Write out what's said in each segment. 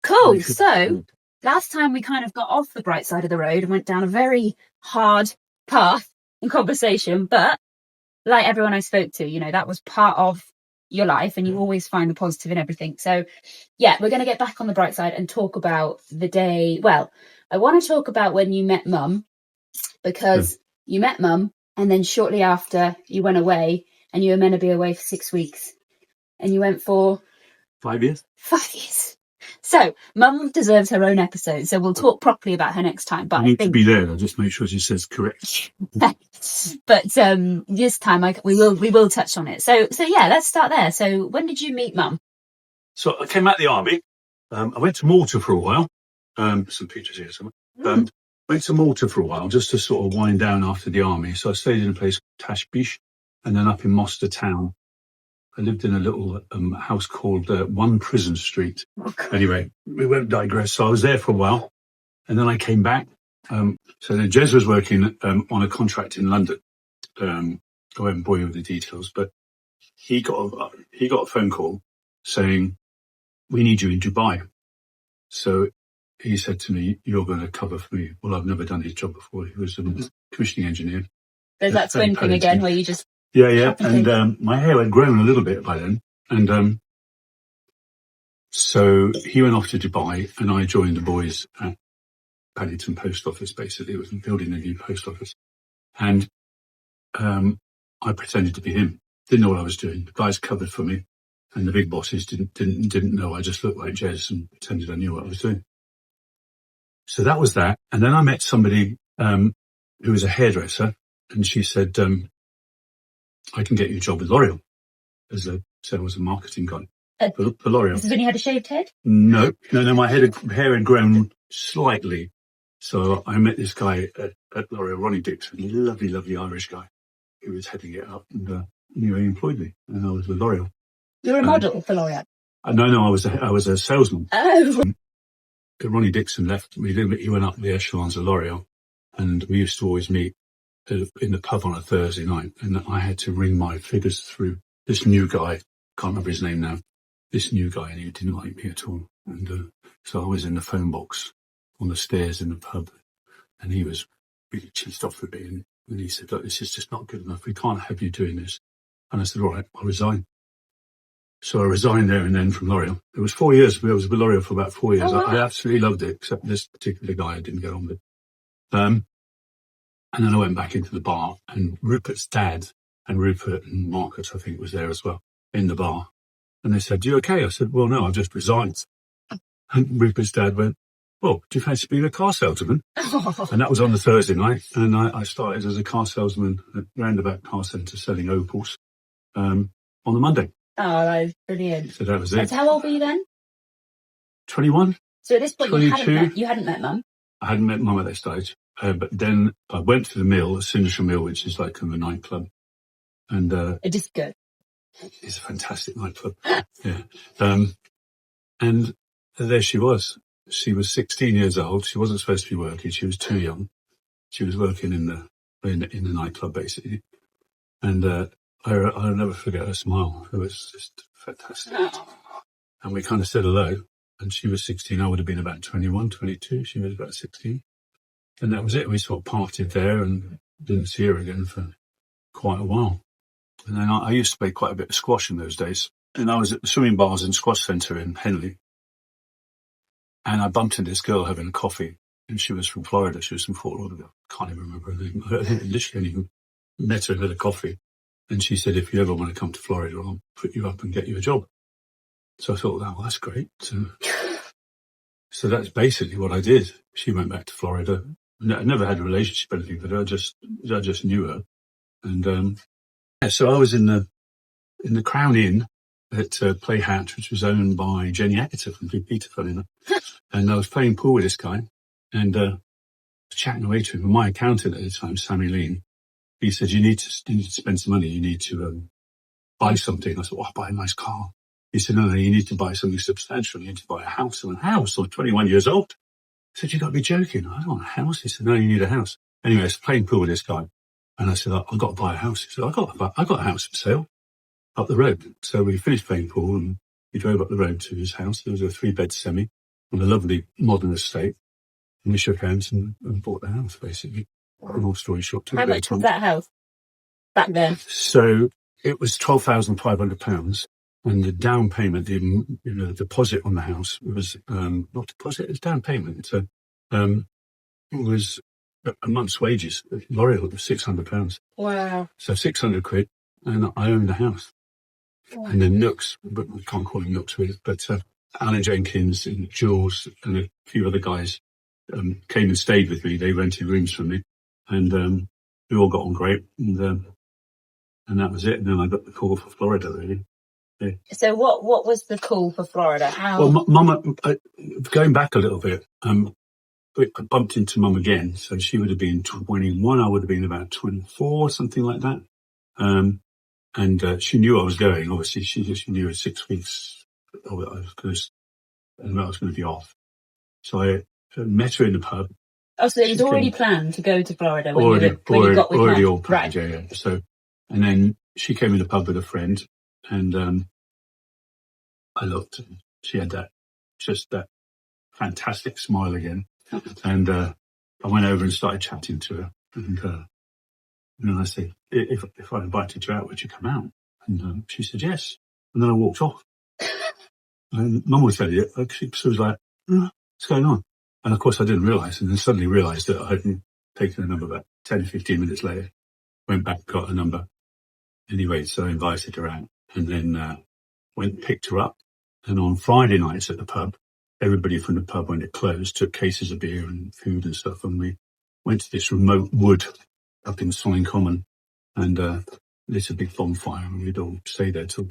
Cool. So last time we kind of got off the bright side of the road and went down a very hard path in conversation, but like everyone I spoke to, that was part of your life and you always find the positive in everything. So yeah, we're going to get back on the bright side and talk about the day. Well, I want to talk about when you met Mum, because you met Mum and then shortly after you went away, and you were meant to be away for 6 weeks, and you went for 5 years. 5 years. So Mum deserves her own episode, so we'll talk properly about her next time. But I need to be there. I'll just make sure she says correct. But this time we will touch on it. So yeah, let's start there. So when did you meet Mum? So I came out of the army. I went to Malta for a while. Some pictures here somewhere. Went to Malta for a while just to sort of wind down after the army. So I stayed in a place called Tashbish, and then up in Mostar town. I lived in a little house called One Prison Street. Anyway, we won't digress. So I was there for a while, and then I came back. So then Jez was working on a contract in London. I won't bore you with the details, but he got a phone call saying, "We need you in Dubai." So he said to me, "You're going to cover for me." Well, I've never done his job before. He was a commissioning engineer. There's that twin thing again where you just... Yeah. And my hair had grown a little bit by then. And so he went off to Dubai and I joined the boys at Paddington Post Office, basically. It was building a new post office. And I pretended to be him. Didn't know what I was doing. The guys covered for me. And the big bosses didn't know. I just looked like Jez and pretended I knew what I was doing. So that was that. And then I met somebody who was a hairdresser, and she said, "I can get you a job with L'Oreal as a sales and marketing guy for L'Oreal." This is when you had a shaved head? No. My hair had grown slightly. So I met this guy at L'Oreal, Ronnie Dixon, a lovely, lovely Irish guy who was heading it up, and anyway, he employed me, and I was with L'Oreal. You were a model for L'Oreal? No, I was a salesman. Oh. Ronnie Dixon left. He went up the echelons of L'Oreal, and we used to always meet in the pub on a Thursday night, and I had to ring my figures through this new guy. Can't remember his name now. This new guy, and he didn't like me at all. And so I was in the phone box on the stairs in the pub, and he was really cheesed off with me. And he said, "Look, this is just not good enough. We can't have you doing this." And I said, "All right, I'll resign." So I resigned there and then from L'Oreal. It was 4 years. I was with L'Oreal for about 4 years. Oh, wow. I absolutely loved it, except this particular guy I didn't get on with. And then I went back into the bar, and Rupert's dad and Rupert and Marcus, I think, was there as well in the bar. And they said, "You okay?" I said, "Well, no, I've just resigned." And Rupert's dad went, "Well, do you fancy being a car salesman?" And that was on the Thursday night. And I started as a car salesman at Roundabout Car Centre selling Opals on the Monday. Oh, that is brilliant. So that was it. So how old were you then? 21. So at this point, 22. you hadn't met Mum? I hadn't met Mum at that stage. But then I went to the Mill, the Signature Mill, which is like a nightclub. And A disco. it's a fantastic nightclub. Yeah. And there she was. She was 16 years old. She wasn't supposed to be working. She was too young. She was working in the nightclub, basically. And I'll never forget her smile. It was just fantastic. And we kind of said hello. And she was 16. I would have been about 21, 22. She was about 16. And that was it. We sort of parted there and didn't see her again for quite a while. And then I used to play quite a bit of squash in those days. And I was at the swimming bars and squash centre in Henley. And I bumped into this girl having a coffee. And she was from Florida. She was from Fort Lauderdale. Can't even remember her name. I literally only met her and had a coffee. And she said, "If you ever want to come to Florida, I'll put you up and get you a job." So I thought, "Oh, well, that's great." So that's basically what I did. She went back to Florida. I never had a relationship or anything with her. I just knew her. And so I was in the Crown Inn at Play Hatch, which was owned by Jenny Agutter from Big Peter, funny enough. And I was playing pool with this guy and chatting away to him. And my accountant at the time, Sammy Lean, he said, you need to spend some money. You need to buy something. I said, "I'll buy a nice car." He said, "No, you need to buy something substantial. You need to buy a house." And a house? I'm 21 years old. I said, "You got to be joking. I don't want a house." He said, "No, you need a house." Anyway, I was playing pool with this guy. And I said, "I've got to buy a house." He said, I got a house for sale up the road." So we finished playing pool and we drove up the road to his house. There was a 3-bed semi on a lovely modern estate. And we shook hands and bought the house, basically. Long story short. How much was that house back then? So it was £12,500. And the down payment, the deposit on the house was, not deposit, it was down payment. So it was a month's wages. L'Oreal was £600. Wow. So 600 quid, and I owned the house. Wow. And then Nooks, but we can't call him Nooks really, but Alan Jenkins and Jules and a few other guys came and stayed with me. They rented rooms for me, and we all got on great. And that was it. And then I got the call for Florida, really. Yeah. So what was the call for Florida? How? Well, Mama, going back a little bit, I bumped into Mum again. So she would have been 21. I would have been about 24, something like that. And she knew I was going. Obviously, she knew in 6 weeks I was going to be off. So I met her in the pub. Oh, so it was already planned to go to Florida when you got with already her. all planned, Right. yeah. So, and then she came in the pub with a friend, and I looked. And she had that fantastic smile again, and I went over and started chatting to her, and then I said, if I invited you out, would you come out? And she said yes. And then I walked off. And Mum would tell you, she was like, what's going on? And of course I didn't realise, and then suddenly realised that I hadn't taken the number back. 10 or 15 minutes later, went back, got a number. Anyway, so I invited her out, and then went and picked her up. And on Friday nights at the pub, everybody from the pub, when it closed, took cases of beer and food and stuff, and we went to this remote wood up in Solling Common, and lit a big bonfire, and we'd all stay there till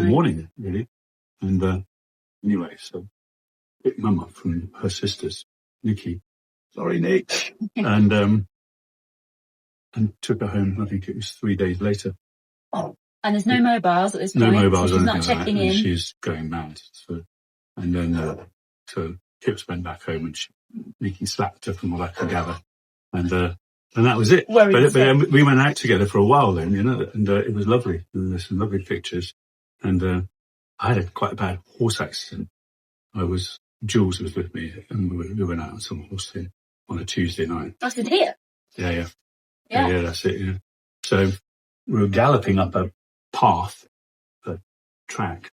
morning, really. And anyway, so picked Mum up from her sisters, Nikki. Sorry, Nick. And took her home. I think it was 3 days later. Oh, and there's no mobiles at this point. No mobiles so she's or not anything like checking that. in. And she's going mad. So, and then so Kipps went back home, and Nikki slapped her from what I can gather, and that was it. But we went out together for a while then, and it was lovely. There's some lovely pictures, and I had quite a bad horse accident. Jules was with me, and we went out on some horse thing on a Tuesday night. I said here. Yeah, that's it. Yeah. So we were galloping up a path, a track,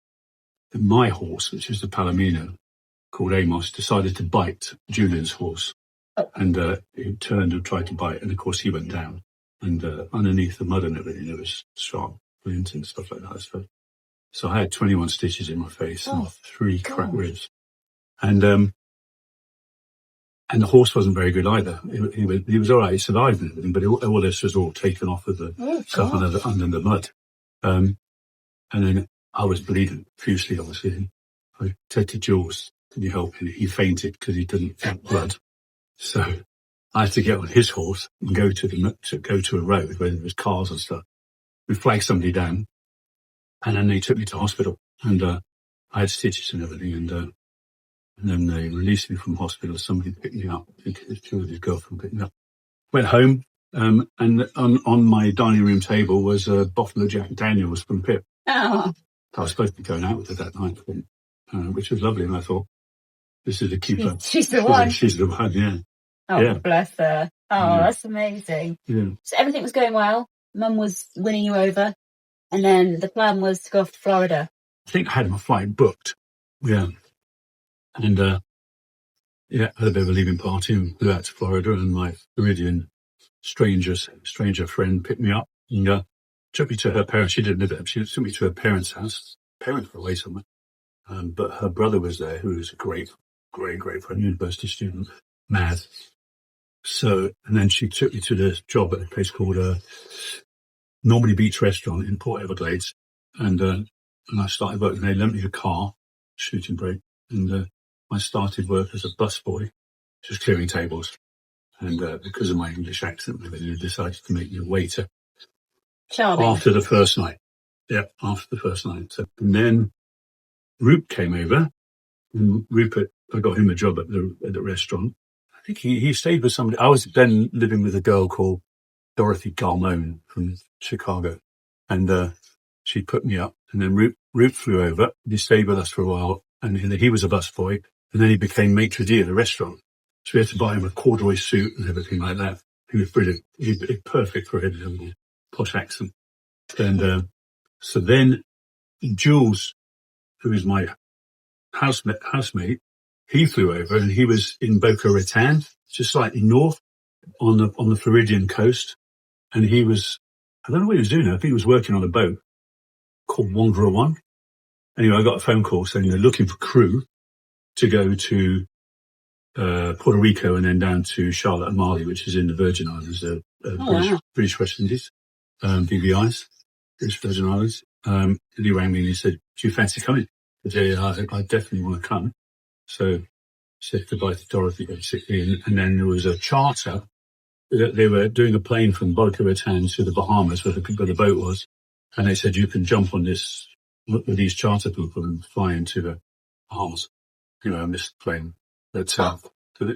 and my horse, which was the Palomino, called Amos, decided to bite Julian's horse. And he turned and tried to bite, and of course he went down. And underneath the mud and everything, there was sharp flint and stuff like that. So I had 21 stitches in my face and 3 cracked ribs. And the horse wasn't very good either. He was all right, he survived and everything, but all this was all taken off with the stuff under the mud. And then I was bleeding profusely, obviously. I said to Jules, can you help him? He fainted because he didn't have blood. So I had to get on his horse and go to a road where there was cars and stuff. We flagged somebody down, and then they took me to hospital, and I had stitches and everything, and then they released me from hospital. Somebody picked me up. I think it was Julie's girlfriend picked me up. Went home, and on my dining room table was a bottle of Jack Daniels from Pip. Oh. I was supposed to be going out with her that night, which was lovely, and I thought, this is a keeper. She's the one. She's the one, yeah. Oh, yeah. Bless her. Oh, that's amazing. Yeah. So everything was going well. Mum was winning you over. And then the plan was to go off to Florida. I think I had my flight booked. Yeah. And, had a bit of a leaving party and flew out to Florida, and my Floridian stranger friend picked me up and took me to her parents. She didn't live there. She took me to her parents' house. Parents were away somewhere. But her brother was there, who was a great friend, university student, mad. So, and then she took me to the job at a place called Normandy Beach Restaurant in Port Everglades. And I started working. They lent me a car, shooting brake, and I started work as a busboy, just clearing tables. And because of my English accent, they decided to make me a waiter. Charming. After the first night. Yeah, after the first night. So, and then Rupert came over, and Rupert, I got him a job at the restaurant. I think he stayed with somebody. I was then living with a girl called Dorothy Garmone from Chicago, and she put me up, And then Root flew over. He stayed with us for a while, and he was a busboy, and then he became maitre d' at the restaurant. So we had to buy him a corduroy suit and everything like that. He was brilliant. He was perfect for his little posh accent. And so then Jules, who is my housemate, he flew over, and he was in Boca Raton, just slightly north on the Floridian coast. And he was, I don't know what he was doing. I think he was working on a boat called Wanderer One. Anyway, I got a phone call saying they're looking for crew to go to Puerto Rico and then down to Charlotte and Marley, which is in the Virgin Islands, British West Indies, BVIs, British Virgin Islands. And he rang me and he said, "Do you fancy coming?" I said, "Yeah, I definitely want to come." So I said goodbye to Dorothy, basically. And then there was a charter. They were doing a plane from Boca Raton to the Bahamas, where the boat was. And they said, "You can jump on this with these charter people and fly into the Bahamas." I missed the plane. But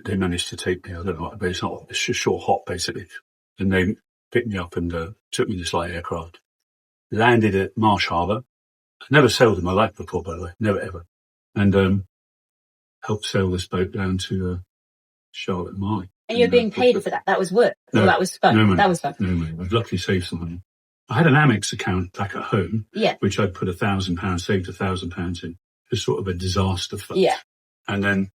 they managed to take me. I don't know, but it's a short hop, basically. And they picked me up and took me in this light aircraft. Landed at Marsh Harbour. I'd never sailed in my life before, by the way. Never, ever. And helped sail this boat down to Charlotte and Marley. And you're being paid for that? That was work? No, or that was fun? No money. That was fun. No money. I've luckily saved some money. I had an Amex account back at home, which I'd put £1,000, saved £1,000 in. It's sort of a disaster fund. Yeah. And then,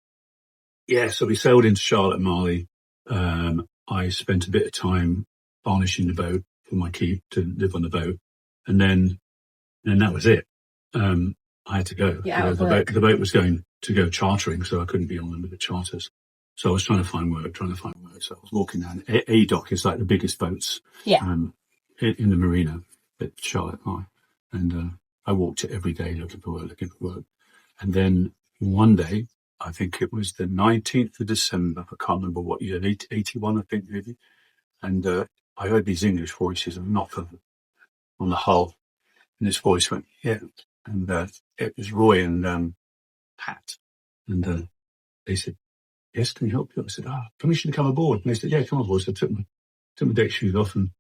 so we sailed into Charlotte and Marley. I spent a bit of time varnishing the boat for my keep to live on the boat. And then that was it. I had to go. The boat was going to go chartering, so I couldn't be on them with the charters. So I was trying to find work. So I was walking down. A-Dock is like the biggest boats. Yeah. In the marina at Charlotte and Marley. And I walked it every day looking for work. And then one day, I think it was the 19th of December, I can't remember what year, 81, I think, maybe. And I heard these English voices and knock on the hull. And this voice went, "Yeah." And it was Roy and Pat. And they said, "Yes, can we help you?" I said, "Permission to come aboard." And they said, "Yeah, come aboard." So I took my deck shoes off and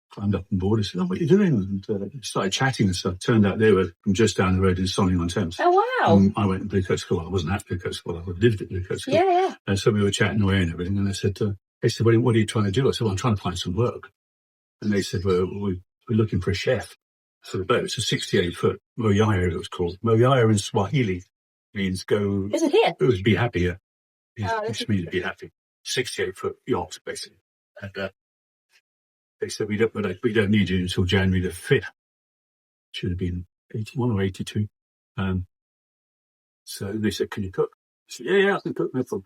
climbed up on board. I said, "Oh, what are you doing?" And started chatting and stuff. Turned out they were from just down the road in Sonning-on-Thames. Oh, wow. I went to Blue Coat School. I wasn't at Blue Coat School. I lived at Blue Coat School. Yeah. And so we were chatting away and everything. And they said, "What are you trying to do?" I said, "Well, I'm trying to find some work." And they said, "Well, we're looking for a chef for the boat." It's a 68-foot moyaya, it was called. Moyaya in Swahili means go... Is it here? It was be happy, yeah. It means be happy. 68-foot yacht, basically. And they said, we don't need you until January the 5th. Should have been 81 or 82. So they said, "Can you cook?" I said, yeah, I can cook, no problem.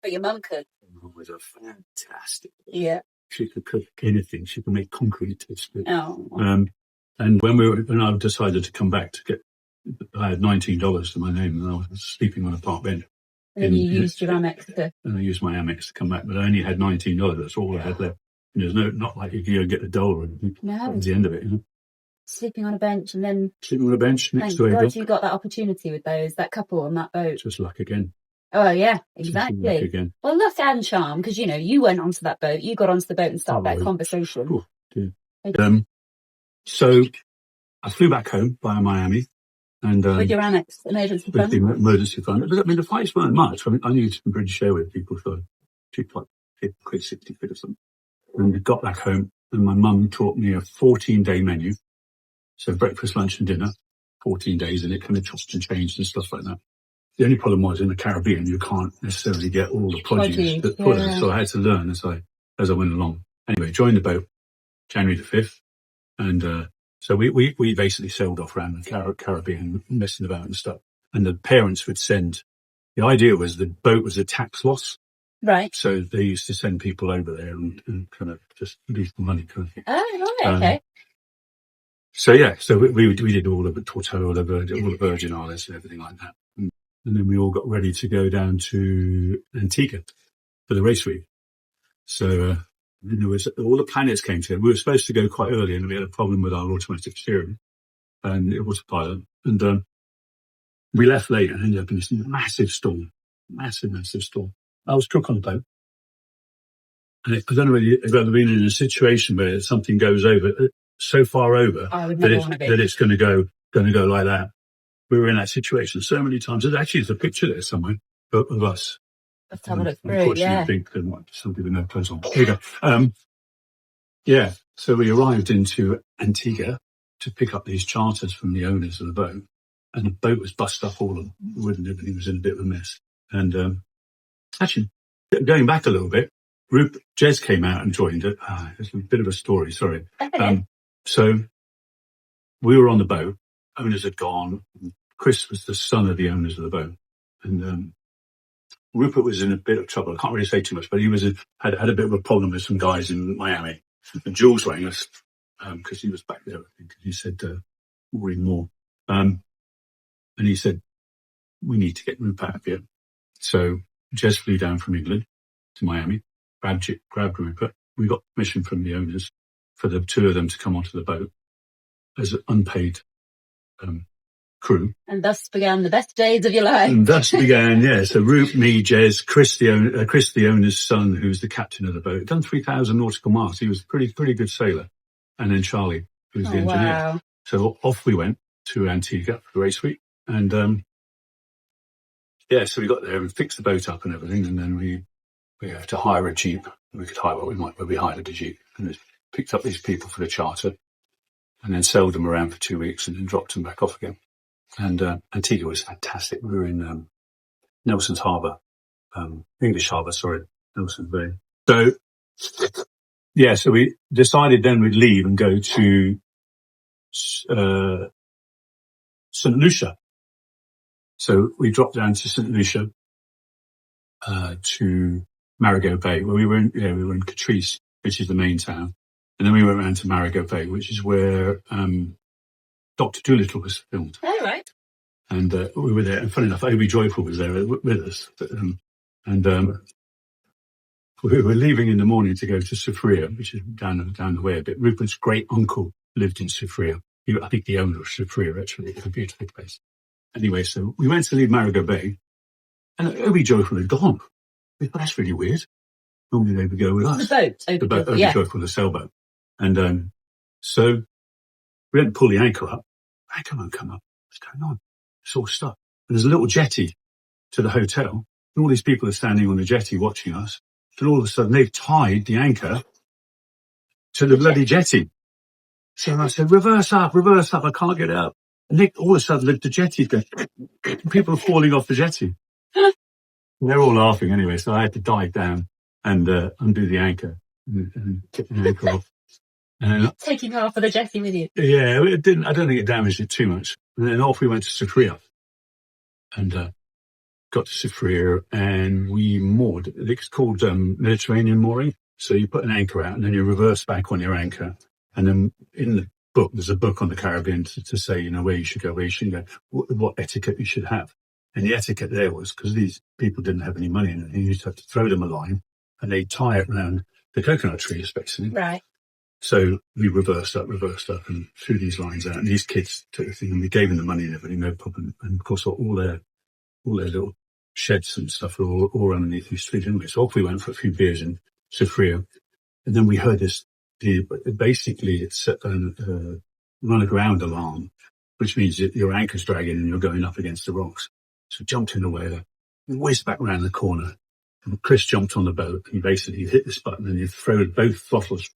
But your mum could. My mum was a fantastic. Yeah. She could cook anything. She could make concrete taste good. Oh. And when I decided to come back I had $19 to my name, and I was sleeping on a park bench. And you used your Amex and I used my Amex to come back, but I only had $19. That's all I had left. And there's not like you can get a dollar at the end of it, Sleeping on a bench and then... Sleeping on a bench next to a God you got that opportunity with that couple on that boat. Just luck again. Oh, yeah, exactly. Just luck again. Well, luck and charm, because, you went onto that boat, you got onto the boat and started that conversation. Cool. Yeah. So I flew back home via Miami. And, with your Amex emergency fund? With the emergency fund. The flights weren't much. I knew some British Airways people for cheap, like £50, 60 quid or something. And we got back home, and my mum taught me a 14-day menu. So breakfast, lunch and dinner, 14 days, and it kind of chopped and changed and stuff like that. The only problem was in the Caribbean, you can't necessarily get all the produce that put it. So I had to learn as I went along. Anyway, joined the boat January the 5th. And so we basically sailed off around the Caribbean, messing about and stuff. And the parents would send, the idea was the boat was a tax loss. Right. So they used to send people over there and kind of just leave the money kind of thing. Oh, right, okay. So we did all of it, Tortola, all the Virgin Islands and everything like that. And then we all got ready to go down to Antigua for the race week. So there was all the planets came together. We were supposed to go quite early, and we had a problem with our automatic steering and it was a pilot. And we left late and ended up in this massive storm. Massive storm. I was stuck on the boat. And I don't know whether you've ever been in a situation where something goes over, so far over I would that never want to that be. it's going to go like that. We were in that situation so many times. There's a picture there somewhere of us. Let's have a look through. Unfortunately, Yeah. I think there might be somebody with no clothes on. Here you go. Yeah. So we arrived into Antigua to pick up these charters from the owners of the boat, and the boat was bust up, all of the wood and everything was in a bit of a mess. And actually, going back a little bit, Jez came out and joined it. It's a bit of a story, sorry. So we were on the boat, owners had gone. Chris was the son of the owners of the boat. And Rupert was in a bit of trouble. I can't really say too much, but he had a bit of a problem with some guys in Miami. And Jules rang us because he was back there, I think. He said, read more. And he said, we need to get Rupert out of here. So Jez flew down from England to Miami, grabbed Rupert. We got permission from the owners for the two of them to come onto the boat as an unpaid crew. And thus began the best days of your life. And thus began, yeah. So Rupert, me, Jez, Chris, the owner's son, who's the captain of the boat, done 3,000 nautical miles. He was a pretty good sailor. And then Charlie, who's the engineer. Wow. So off we went to Antigua for the race week. And so we got there and fixed the boat up and everything. And then we have to hire a Jeep. We could hire we hired a Jeep and picked up these people for the charter and then sailed them around for 2 weeks and then dropped them back off again. And Antigua was fantastic. We were in Nelson's Harbour, English Harbour, Nelson's Bay. So, yeah, so we decided then we'd leave and go to St. Lucia. So we dropped down to St. Lucia to Marigot Bay, where we were in Catrice, which is the main town. And then we went around to Marigot Bay, which is where Dr. Dolittle was filmed. Oh, right. And we were there. And funny enough, Obi Joyful was there with us. We were leaving in the morning to go to Soufrière, which is down the way a bit. Rupert's great uncle lived in Soufrière. I think the owner of Soufrière, actually. It's a beautiful place. Anyway, so we went to leave Marigot Bay, and Obi Joyful had gone. We thought, that's really weird. Normally they would go with us. The boat. Obi Joyful, the sailboat. And so we had to pull the anchor up. Anchor won't come up. What's going on? It's all stuck. And there's a little jetty to the hotel. And all these people are standing on the jetty watching us. And all of a sudden they've tied the anchor to the bloody jetty. So I said, reverse up, I can't get out. And Nick, all of a sudden the jetty's going, people are falling off the jetty. And they're all laughing anyway, so I had to dive down and undo the anchor and get the anchor off. Taking half of the jetty with you. Yeah, it didn't. I don't think it damaged it too much. And then off we went to Soufrière, and got to Soufrière, and we moored. It's called Mediterranean mooring. So you put an anchor out, and then you reverse back on your anchor. And then in the book, there's a book on the Caribbean to say, where you should go, what etiquette you should have. And the etiquette there was, because these people didn't have any money, and you used to have to throw them a line, and they'd tie it around the coconut trees, basically. Right. So we reversed up and threw these lines out. And these kids took the thing and we gave them the money and everything, no problem. And of course, all their little sheds and stuff were all underneath these trees anyway. So off we went for a few beers in Soufrière. And then we heard basically it's a run aground alarm, which means that your anchor's dragging and you're going up against the rocks. So jumped in the whaler, whizzed back round the corner. And Chris jumped on the boat and basically hit this button and he threw both throttles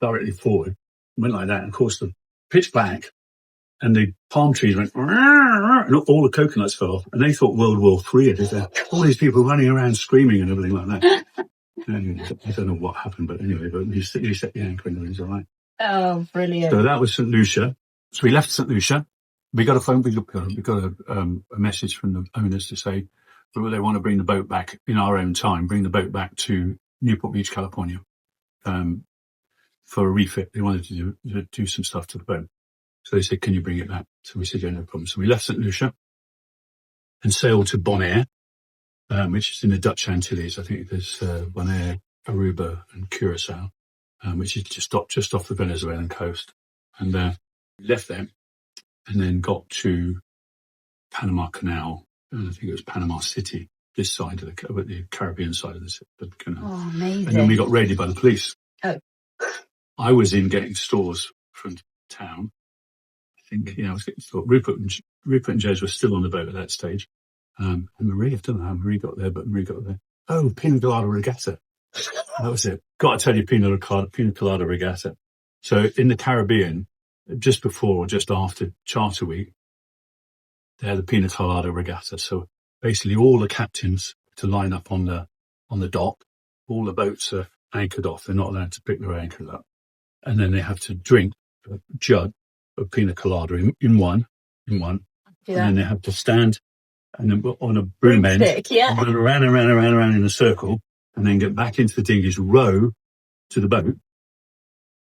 directly forward, went like that, and of course the pitch black, and the palm trees went, and all the coconuts fell off, and they thought World War III had hit. All these people running around screaming and everything like that. And I don't know what happened, but anyway, but we set the anchor and everything's all right. Oh, brilliant! So that was St. Lucia. So we left St. Lucia. We got a phone. We got a message from the owners to say well, they want to bring the boat back in our own time. Bring the boat back to Newport Beach, California. For a refit. They wanted to do some stuff to the boat. So they said, can you bring it back? So we said, yeah, no problem. So we left St. Lucia and sailed to Bonaire, which is in the Dutch Antilles. I think there's Bonaire, Aruba and Curacao, which is just off the Venezuelan coast. And we left there and then got to Panama Canal. And I think it was Panama City, this side of the Caribbean side of the canal. Oh, amazing. And then we got raided by the police. Oh. I was in getting stores from town. I think, I was getting thought Rupert and Jez were still on the boat at that stage. And Marie, I don't know how Marie got there, but Marie got there. Oh, Pina Colada Regatta. That was it. Got to tell you, Pina Colada Regatta. So in the Caribbean, just before or just after Charter Week, they had the Pina Colada Regatta. So basically all the captains to line up on the dock. All the boats are anchored off. They're not allowed to pick their anchors up. And then they have to drink a jug of Pina Colada in one. Yeah. And then they have to stand and then on a broom end, yeah. run around in a circle, and then get back into the dinghies, row to the boat.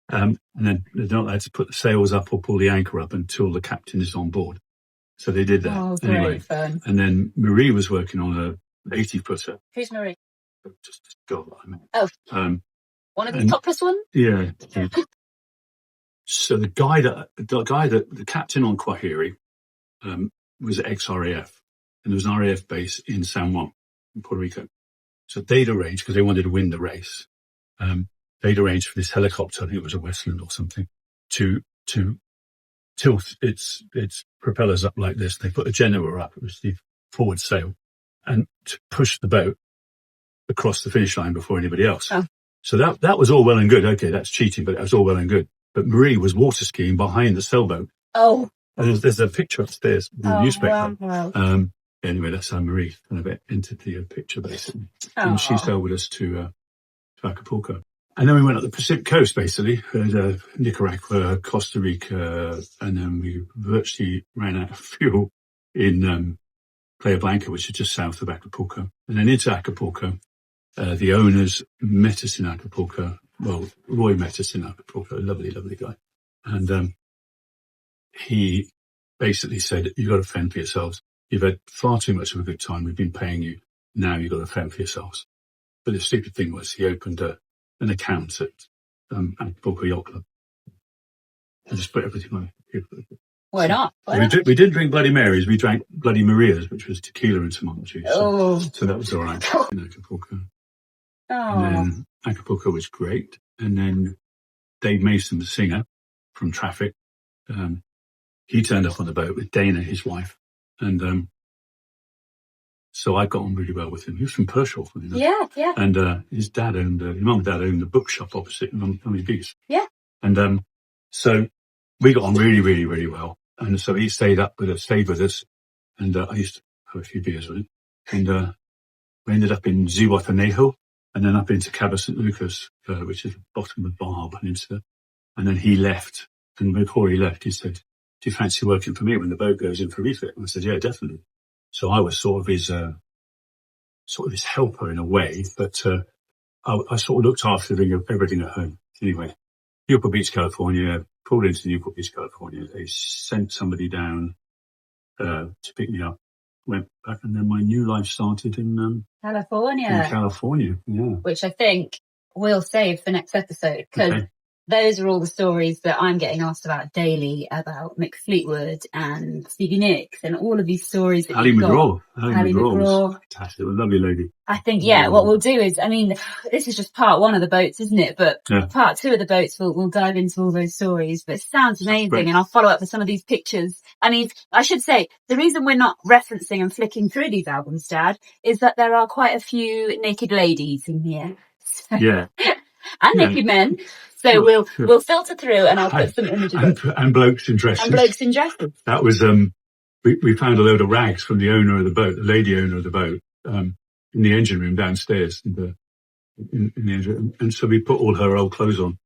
And then they're not allowed to put the sails up or pull the anchor up until the captain is on board. So they did that. Oh, anyway. great fun. And then Marie was working on a 80-footer. Who's Marie? Just a girl that I met. Oh, one of the topless ones? Yeah. So the captain on Kwahiri was ex-RAF, and there was an RAF base in San Juan, in Puerto Rico. So they'd arranged, because they wanted to win the race, they'd arranged for this helicopter, I think it was a Westland or something, to tilt its propellers up like this. They put a Genoa up, it was the forward sail, and to push the boat across the finish line before anybody else. Oh. So that was all well and good. Okay, that's cheating, but that was all well and good. But Marie was water skiing behind the sailboat. Oh. And there's a picture upstairs in the newspaper. Wow. Anyway, that's how Marie kind of entered the picture, basically. Oh. And she sailed with us to Acapulco. And then we went up the Pacific coast, basically, Nicaragua, Costa Rica, and then we virtually ran out of fuel in Playa Blanca, which is just south of Acapulco. And then into Acapulco. The owners met us in Acapulco. Well, Roy met us in Acapulco, a lovely, lovely guy. And he basically said, you've got to fend for yourselves. You've had far too much of a good time. We've been paying you. Now you've got to fend for yourselves. But the stupid thing was he opened an account at Acapulco Yacht Club. And just put everything on it. Why not? We didn't drink Bloody Marys. We drank Bloody Marias, which was tequila and tomato juice. So that was all right in Acapulco. And then Acapulco was great. And then Dave Mason, the singer from Traffic, he turned up on the boat with Dana, his wife. And so I got on really well with him. He was from Pershore. Yeah. And his mum and dad owned the bookshop opposite Lumley Beach. Yeah. And so we got on really, really, really well. And so he stayed with us. And I used to have a few beers with him. And we ended up in Zihuatanejo. And then up into Cabo St. Lucas, which is the bottom of Baja Peninsula. And then he left. And before he left, he said, do you fancy working for me when the boat goes in for refit? And I said, yeah, definitely. So I was sort of his helper in a way, but I sort of looked after everything at home. Anyway, Newport Beach, California, pulled into Newport Beach, California. They sent somebody down to pick me up. Went back, and then my new life started in California, yeah. Which I think we'll save for next episode, because those are all the stories that I'm getting asked about daily, about Mick Fleetwood and Stevie Nicks and all of these stories that Ali McGraw. Ali McGraw. Fantastic, a lovely lady. I think, what we'll do is, this is just part one of the boats, isn't it? But part two of the boats, we'll dive into all those stories. But it sounds amazing, and I'll follow up with some of these pictures. I should say, the reason we're not referencing and flicking through these albums, Dad, is that there are quite a few naked ladies in here. So, and naked men. So we'll filter through, and I'll put some images up. And blokes in dresses. That was, we found a load of rags from the owner of the boat, the lady owner of the boat, in the engine room downstairs in the engine. And so we put all her old clothes on.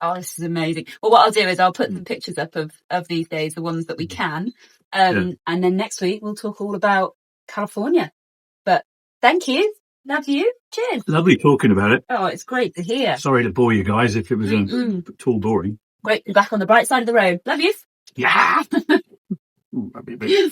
Oh, this is amazing. Well, what I'll do is I'll put the pictures up of these days, the ones that we can. And then next week we'll talk all about California. But thank you. Love you. Cheers. Lovely talking about it. Oh, it's great to hear. Sorry to bore you guys if it was too boring. Great to be back on the bright side of the road. Love you. Yeah. Ooh, that'd be big.